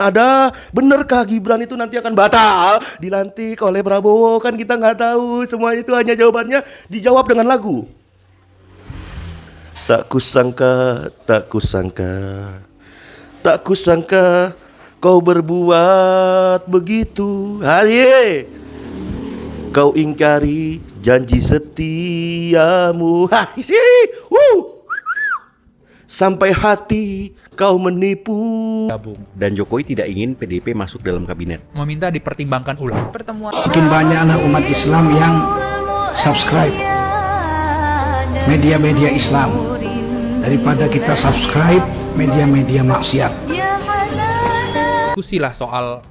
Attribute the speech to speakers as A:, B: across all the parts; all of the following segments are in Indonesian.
A: Ada, benerkah Gibran itu nanti akan batal dilantik oleh Prabowo? Kan kita nggak tahu. Semua itu hanya jawabannya dijawab dengan lagu. Tak kusangka, tak kusangka, tak kusangka kau berbuat begitu. Aye, kau ingkari janji setiamu. Sampai hati kau menipu.
B: Dan Jokowi tidak ingin PDIP masuk dalam kabinet.
C: Meminta dipertimbangkan ulang.
D: Makin banyak anak umat Islam yang subscribe media-media Islam daripada kita subscribe media-media maksiat.
C: Diskusilah soal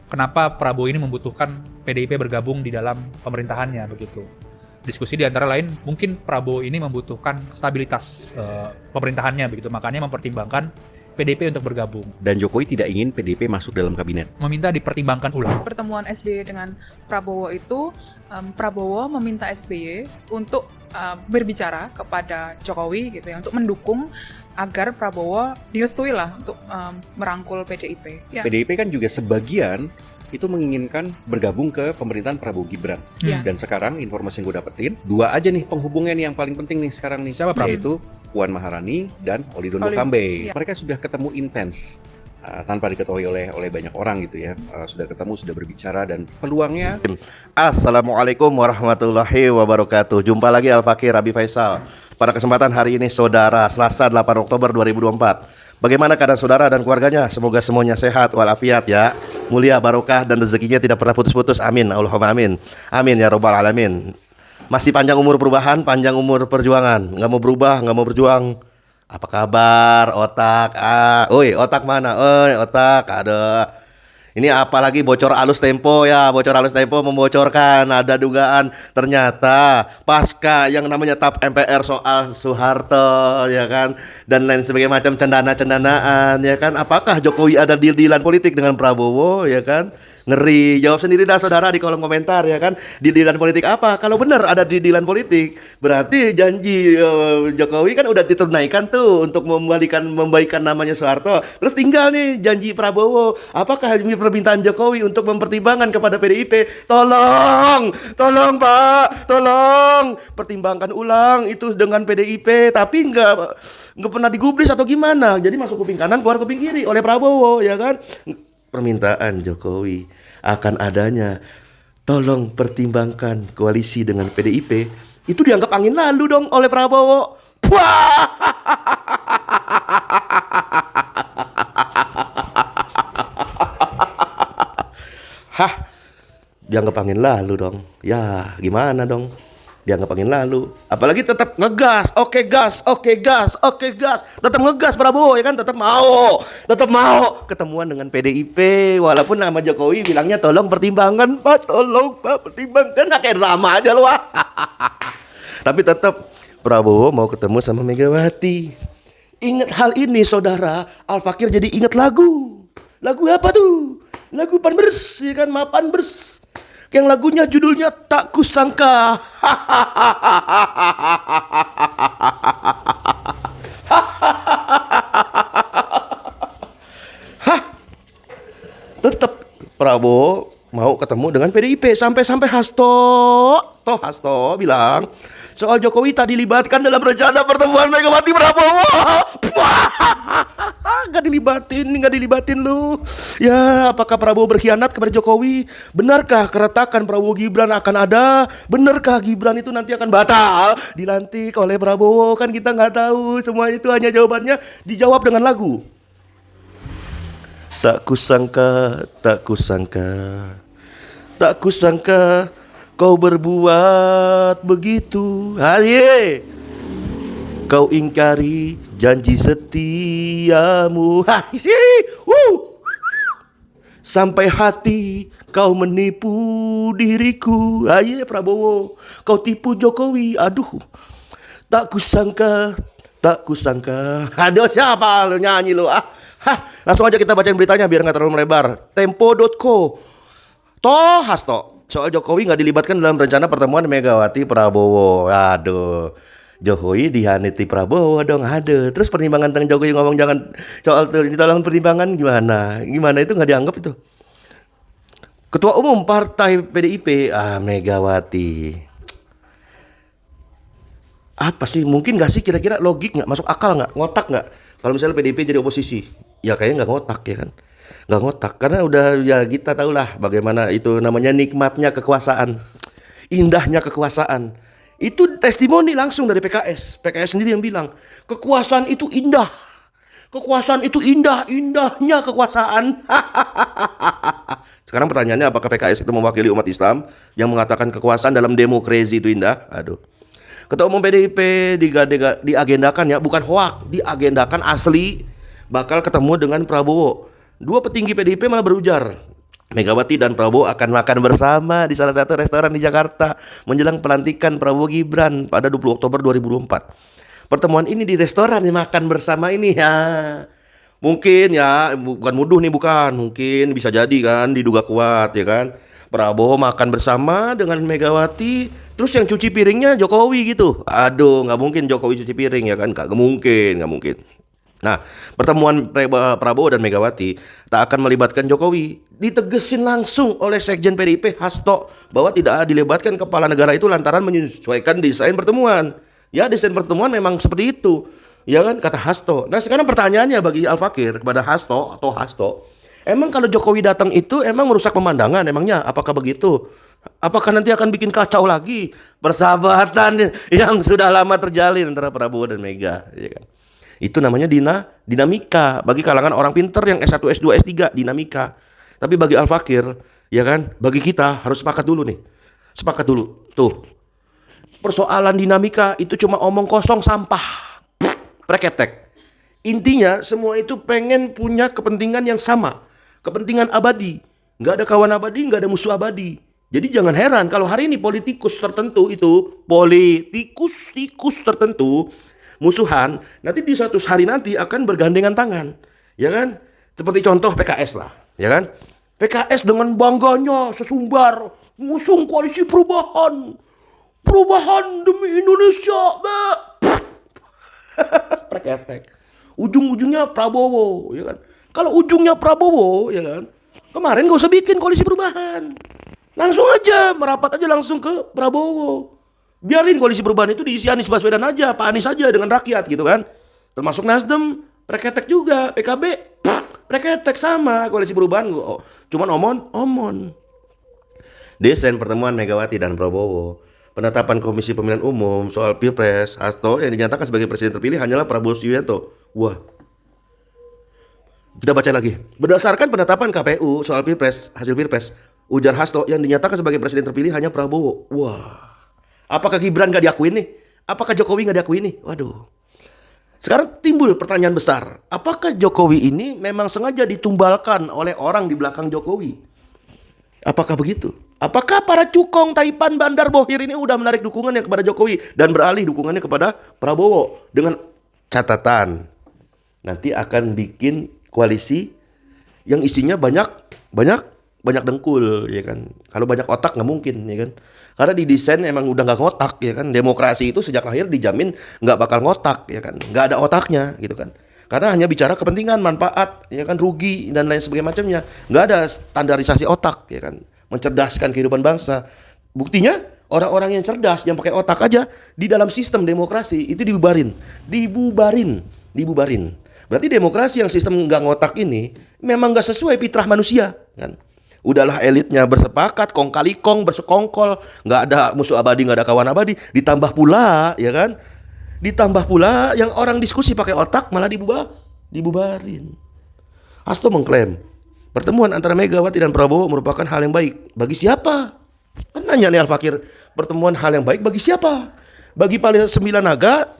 C: kenapa Prabowo ini membutuhkan PDIP bergabung di dalam pemerintahannya begitu. Diskusi di antara lain mungkin Prabowo ini membutuhkan stabilitas pemerintahannya begitu, makanya mempertimbangkan PDIP untuk bergabung.
B: Dan Jokowi tidak ingin PDIP masuk dalam kabinet.
C: Meminta dipertimbangkan ulang.
E: Pertemuan SBY dengan Prabowo itu, Prabowo meminta SBY untuk berbicara kepada Jokowi gitu ya, untuk mendukung agar Prabowo direstui lah untuk merangkul PDIP. Ya.
B: PDIP kan juga sebagian itu menginginkan bergabung ke pemerintahan Prabowo Gibran.
E: Ya.
B: Dan sekarang informasi yang gue dapetin, dua aja nih penghubungnya nih yang paling penting nih sekarang nih.
C: Siapa, Pram?
B: Yaitu Puan Maharani dan Olidono
E: Oli,
B: Kambe.
E: iya.
B: Mereka sudah ketemu intens tanpa diketahui oleh banyak orang gitu ya. Sudah ketemu, sudah berbicara dan peluangnya.
A: Assalamualaikum warahmatullahi wabarakatuh. Jumpa lagi Al-Fakir Abi Faisal. Pada kesempatan hari ini saudara, Selasa 8 Oktober 2024. Bagaimana keadaan saudara dan keluarganya? Semoga semuanya sehat walafiat ya. Mulia, barokah dan rezekinya tidak pernah putus-putus. Amin. Allahumma amin. Amin ya rabbal alamin. Masih panjang umur perubahan, panjang umur perjuangan. Nggak mau berubah, nggak mau berjuang. Apa kabar otak? Oi, otak mana? Oi, otak. Ada. Ini apalagi bocor alus Tempo ya. Bocor alus Tempo membocorkan ada dugaan ternyata pasca yang namanya TAP MPR soal Soeharto ya kan, dan lain sebagainya macam cendana-cendanaan ya kan. Apakah Jokowi ada deal-dealan politik dengan Prabowo ya kan? Ngeri. Jawab sendiri dah saudara di kolom komentar ya kan. Deal-dealan politik apa? Kalau benar ada deal-dealan politik, berarti janji Jokowi kan udah ditunaikan tuh untuk membaikkan namanya Soeharto. Terus tinggal nih janji Prabowo. Apakah permintaan Jokowi untuk mempertimbangkan kepada PDIP? Tolong Pak, tolong pertimbangkan ulang itu dengan PDIP, tapi nggak pernah digubris atau gimana? Jadi masuk kuping kanan keluar kuping kiri oleh Prabowo ya kan. Permintaan Jokowi akan adanya tolong pertimbangkan koalisi dengan PDIP itu dianggap angin lalu dong oleh Prabowo. Hah, dianggap angin lalu dong. Ya gimana dong, dianggap angin lalu. Apalagi tetap ngegas, oke gas. Tetap ngegas Prabowo ya kan, tetap mau ketemuan dengan PDIP. Walaupun nama Jokowi bilangnya tolong pertimbangkan Pak, tolong Pak pertimbangkan. Nah, kayak drama aja loh. Tapi tetap Prabowo mau ketemu sama Megawati. Ingat hal ini saudara, Al-Fakir jadi ingat lagu. Lagu apa tuh? Lagu Panbers ya kan, Mapanbers. Yang lagunya judulnya Tak Kusangka. Tetap Prabowo mau ketemu dengan PDIP sampai Hasto bilang soal Jokowi tadi dilibatkan dalam rencana pertemuan Megawati Prabowo. Gak dilibatin lu. Ya, apakah Prabowo berkhianat kepada Jokowi? Benarkah keretakan Prabowo Gibran akan ada? Benarkah Gibran itu nanti akan batal dilantik oleh Prabowo? Kan kita nggak tahu. Semua itu hanya jawabannya dijawab dengan lagu. Tak kusangka, tak kusangka, tak kusangka kau berbuat begitu. Aye, kau ingkari janji setiamu. Sampai hati kau menipu diriku. Aye Prabowo, kau tipu Jokowi. Aduh, tak kusangka, tak kusangka. Aduh, siapa lu nyanyi lu? Langsung aja kita bacain beritanya biar nggak terlalu melebar. Tempo.co. Hasto soal Jokowi nggak dilibatkan dalam rencana pertemuan Megawati Prabowo. Aduh, Jokowi dihaniti Prabowo dong, ada. Terus pertimbangan tentang Jokowi ngomong jangan soal tolong pertimbangan gimana? Gimana itu nggak dianggap itu? Ketua Umum Partai PDIP, Megawati. Apa sih? Mungkin nggak sih kira-kira logik nggak? Masuk akal nggak? Ngotak nggak? Kalau misalnya PDIP jadi oposisi, ya kayaknya nggak ngotak ya kan? Nggak ngotak karena udah ya kita tahulah bagaimana itu namanya nikmatnya kekuasaan, indahnya kekuasaan. Itu testimoni langsung dari PKS. PKS sendiri yang bilang kekuasaan itu indah. Kekuasaan itu indah, indahnya kekuasaan. Sekarang pertanyaannya apakah PKS itu mewakili umat Islam yang mengatakan kekuasaan dalam demokrasi itu indah? Aduh. Ketua Umum PDIP diagendakan ya, bukan hoak, diagendakan asli bakal ketemu dengan Prabowo. Dua petinggi PDIP malah berujar, Megawati dan Prabowo akan makan bersama di salah satu restoran di Jakarta menjelang pelantikan Prabowo Gibran pada 20 Oktober 2024. Pertemuan ini di restoran makan bersama ini ya. Mungkin ya, bukan muduh nih, bukan. Mungkin bisa jadi kan, diduga kuat ya kan. Prabowo makan bersama dengan Megawati, terus yang cuci piringnya Jokowi gitu. Aduh, nggak mungkin Jokowi cuci piring ya kan, nggak mungkin. Nah, pertemuan Prabowo dan Megawati tak akan melibatkan Jokowi. Ditegesin langsung oleh Sekjen PDIP Hasto bahwa tidak dilibatkan kepala negara itu lantaran menyesuaikan desain pertemuan. Ya, desain pertemuan memang seperti itu. Ya kan, kata Hasto. Nah, sekarang pertanyaannya bagi Al Fakir kepada Hasto, emang kalau Jokowi datang itu emang merusak pemandangan emangnya? Apakah begitu? Apakah nanti akan bikin kacau lagi persahabatan yang sudah lama terjalin antara Prabowo dan Mega, ya kan? Itu namanya dinamika bagi kalangan orang pinter yang S1, S2, S3, dinamika. Tapi bagi Al Fakir, ya kan? Bagi kita harus sepakat dulu nih. Sepakat dulu. Tuh. Persoalan dinamika itu cuma omong kosong sampah. Preketek. Intinya semua itu pengen punya kepentingan yang sama. Kepentingan abadi. Nggak ada kawan abadi, nggak ada musuh abadi. Jadi jangan heran kalau hari ini politikus tertentu tertentu musuhan, nanti di suatu hari nanti akan bergandengan tangan. Ya kan? Seperti contoh PKS lah. Ya kan? PKS dengan bangganya sesumbar ngusung koalisi perubahan. Perubahan demi Indonesia. Preketek. Ujung-ujungnya Prabowo, ya kan? Kalau ujungnya Prabowo, ya kan? Kemarin gak usah bikin koalisi perubahan. Langsung aja, merapat aja langsung ke Prabowo. Biarin koalisi perubahan itu diisi Anies Baswedan aja, Pak Anies aja dengan rakyat gitu kan. Termasuk Nasdem, preketek juga, PKB, preketek sama koalisi perubahan. Cuman omon. Desain pertemuan Megawati dan Prabowo. Penetapan Komisi Pemilihan Umum soal Pilpres, Hasto yang dinyatakan sebagai presiden terpilih hanyalah Prabowo Subianto. Wah. Kita baca lagi. Berdasarkan penetapan KPU soal Pilpres, hasil Pilpres, ujar Hasto yang dinyatakan sebagai presiden terpilih hanya Prabowo. Wah. Apakah Gibran gak diakuin nih? Apakah Jokowi gak diakuin nih? Waduh. Sekarang timbul pertanyaan besar. Apakah Jokowi ini memang sengaja ditumbalkan oleh orang di belakang Jokowi? Apakah begitu? Apakah para cukong Taipan Bandar Bohir ini udah menarik dukungannya kepada Jokowi dan beralih dukungannya kepada Prabowo dengan catatan nanti akan bikin koalisi yang isinya banyak dengkul, ya kan? Kalau banyak otak nggak mungkin, ya kan? Karena didesain emang udah nggak ngotak, ya kan? Demokrasi itu sejak lahir dijamin nggak bakal ngotak, ya kan? Nggak ada otaknya, gitu kan? Karena hanya bicara kepentingan, manfaat, ya kan, rugi dan lain sebagainya macamnya. Nggak ada standarisasi otak, ya kan? Mencerdaskan kehidupan bangsa. Buktinya orang-orang yang cerdas, yang pakai otak aja di dalam sistem demokrasi itu dibubarin. Berarti demokrasi yang sistem nggak ngotak ini memang nggak sesuai fitrah manusia, kan? Udahlah elitnya bersepakat, kong kali kong bersekongkol, nggak ada musuh abadi, nggak ada kawan abadi. Ditambah pula, ya kan? Ditambah pula yang orang diskusi pakai otak malah dibubarin. Hasto mengklaim pertemuan antara Megawati dan Prabowo merupakan hal yang baik. Bagi siapa? Kan nanya nih Al Fakir, pertemuan hal yang baik bagi siapa? Bagi paling 9 naga,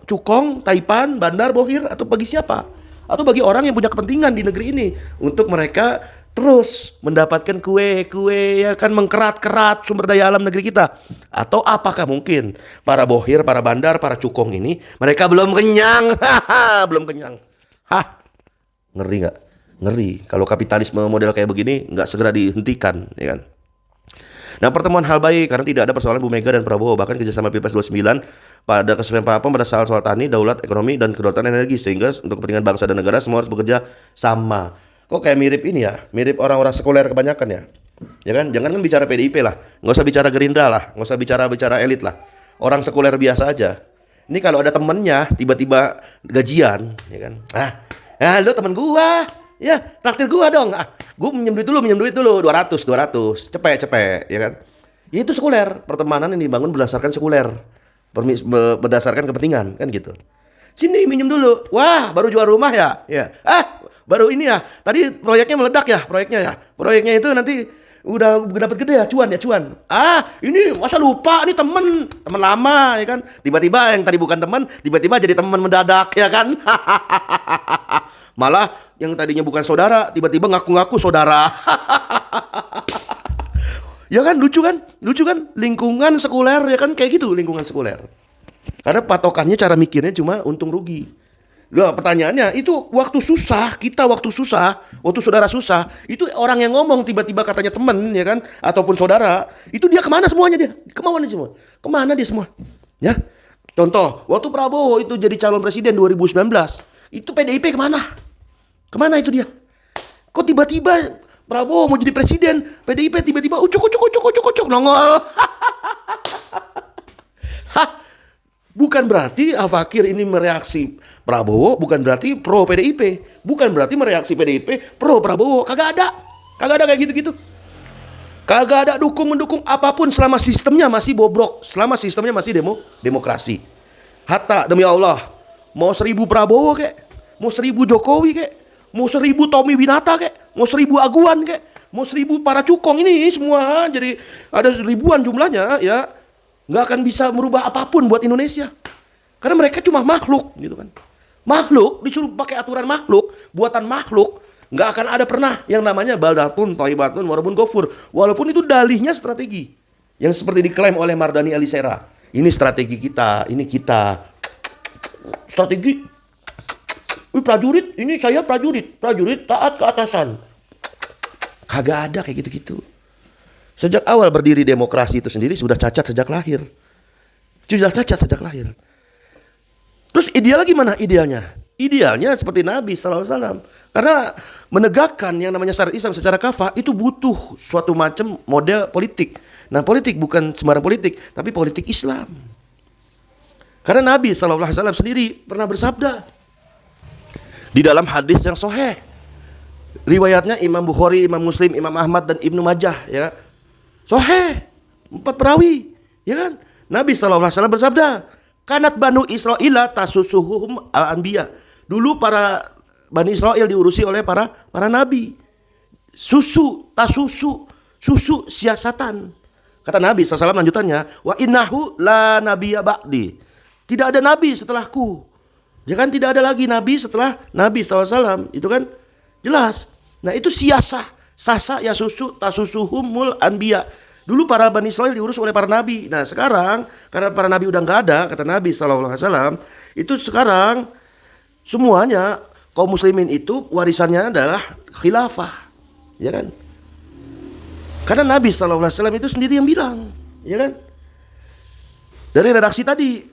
A: cukong, Taipan, Bandar, Bohir, atau bagi siapa? Atau bagi orang yang punya kepentingan di negeri ini untuk mereka terus mendapatkan kue ya kan, mengkerat-kerat sumber daya alam negeri kita? Atau apakah mungkin para Bohir, para Bandar, para cukong ini mereka belum kenyang? Belum kenyang. Ngeri nggak? Ngeri kalau kapitalisme model kayak begini nggak segera dihentikan, ya kan? Nah, pertemuan hal baik karena tidak ada persoalan Bu Mega dan Prabowo, bahkan kerjasama Pilpres 29 pada kesepakatan pada soal tani, daulat ekonomi dan kedaulatan energi, sehingga untuk kepentingan bangsa dan negara semua harus bekerja sama. Kok kayak mirip ini ya, mirip orang-orang sekuler kebanyakan ya. Ya kan, jangan kan bicara PDIP lah, nggak usah bicara Gerindra lah, nggak usah bicara elit lah, orang sekuler biasa aja. Ini kalau ada temennya tiba-tiba gajian, ya kan, lu temen gua, ya traktir gua dong, gua minjem duit dulu 200, cepet, ya kan. Ya itu sekuler, pertemanan yang dibangun berdasarkan sekuler, berdasarkan kepentingan, kan gitu. Sini minjem dulu, wah baru jual rumah ya, baru ini ya, tadi proyeknya meledak ya, proyeknya itu nanti udah dapat gede ya, cuan. Ini masa lupa, ini temen lama ya kan. Tiba-tiba yang tadi bukan teman, tiba-tiba jadi teman mendadak ya kan. Malah yang tadinya bukan saudara, tiba-tiba ngaku-ngaku saudara. Ya kan, lucu kan? Lingkungan sekuler ya kan, kayak gitu lingkungan sekuler. Karena patokannya cara mikirnya cuma untung rugi. Loh, pertanyaannya itu waktu saudara susah, itu orang yang ngomong tiba-tiba katanya temen ya kan, ataupun saudara, itu dia kemana semuanya dia? Kemana dia semua? Ya, contoh, waktu Prabowo itu jadi calon presiden 2019, itu PDIP kemana? Kemana itu dia? Kok tiba-tiba Prabowo mau jadi presiden, PDIP tiba-tiba ucuk nongol. Bukan berarti Al-Fakir ini mereaksi Prabowo, bukan berarti pro PDIP, bukan berarti mereaksi PDIP pro Prabowo. Kagak ada kayak gitu-gitu. Kagak ada mendukung apapun selama sistemnya masih bobrok, selama sistemnya masih demokrasi. Hatta demi Allah, mau 1000 Prabowo kek, mau 1000 Jokowi kek, mau 1000 Tommy Winata kek, mau 1000 Aguan kek, mau 1000 para cukong ini semua jadi ada ribuan jumlahnya ya. Nggak akan bisa merubah apapun buat Indonesia. Karena mereka cuma makhluk gitu kan. Makhluk disuruh pakai aturan makhluk, buatan makhluk, nggak akan ada pernah yang namanya baldatun, thayyibatun, warabun ghafur. Walaupun itu dalihnya strategi. Yang seperti diklaim oleh Mardani Alisera. Ini strategi kita, ini kita. Strategi. Prajurit, ini saya prajurit taat ke atasan. Kagak ada kayak gitu-gitu. Sejak awal berdiri demokrasi itu sendiri sudah cacat sejak lahir. Terus ideal gimana idealnya? Idealnya seperti Nabi SAW. Karena menegakkan yang namanya syariat Islam secara kafah itu butuh suatu macam model politik. Nah, politik bukan sembarang politik, tapi politik Islam. Karena Nabi SAW sendiri pernah bersabda di dalam hadis yang sahih. Riwayatnya Imam Bukhari, Imam Muslim, Imam Ahmad dan Ibnu Majah ya. Sahih, 4 perawi, ya kan? Nabi SAW bersabda, kanat Banu Israila tasusuhum al-anbiya. Dulu para Bani Israel diurusi oleh para nabi. Susu siasatan. Kata Nabi SAW lanjutannya, wa innahu la nabiyya ba'di. Tidak ada nabi setelahku. Ya kan, tidak ada lagi nabi setelah Nabi SAW. Itu kan jelas. Nah, itu siasah. Sasa ya susu tasusuhumul anbiya. Dulu para Bani Israel diurus oleh para nabi. Nah sekarang karena para nabi udah nggak ada, kata Nabi SAW, itu sekarang semuanya kaum muslimin itu warisannya adalah khilafah, ya kan? Karena Nabi SAW itu sendiri yang bilang, ya kan? Dari redaksi tadi,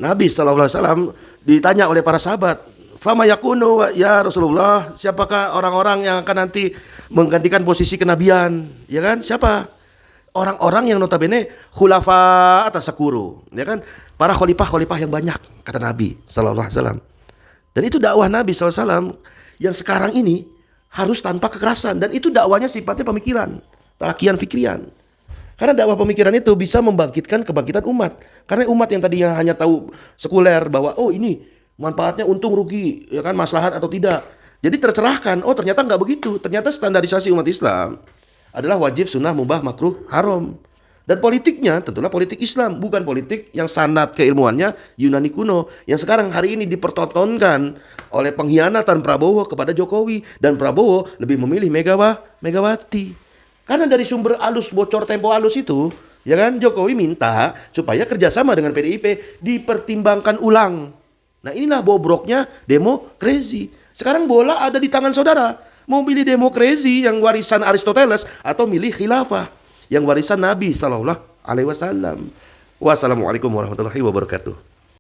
A: Nabi SAW ditanya oleh para sahabat, fama yakunu ya Rasulullah, siapakah orang-orang yang akan nanti menggantikan posisi kenabian, ya kan? Siapa? Orang-orang yang notabene khulafa atas sakuru, ya kan? Para khalifah yang banyak, kata Nabi sallallahu alaihi wasallam. Dan itu dakwah Nabi sallallahu alaihi wasallam yang sekarang ini harus tanpa kekerasan, dan itu dakwahnya sifatnya pemikiran, talakian fikrian. Karena dakwah pemikiran itu bisa membangkitkan kebangkitan umat. Karena umat yang tadinya hanya tahu sekuler bahwa oh ini manfaatnya untung rugi, ya kan, maslahat atau tidak. Jadi tercerahkan, oh ternyata nggak begitu. Ternyata standarisasi umat Islam adalah wajib, sunnah, mubah, makruh, haram. Dan politiknya tentulah politik Islam, bukan politik yang sanad keilmuannya Yunani kuno, yang sekarang hari ini dipertontonkan oleh pengkhianatan Prabowo kepada Jokowi. Dan Prabowo lebih memilih Megawati. Karena dari sumber alus, bocor tempo alus itu, ya kan, Jokowi minta supaya kerjasama dengan PDIP dipertimbangkan ulang. Nah inilah bobroknya demokrasi. Sekarang bola ada di tangan saudara. Mau pilih demokrasi yang warisan Aristoteles atau milih khilafah. yang warisan Nabi Sallallahu Alaihi Wasallam. Wassalamualaikum warahmatullahi wabarakatuh.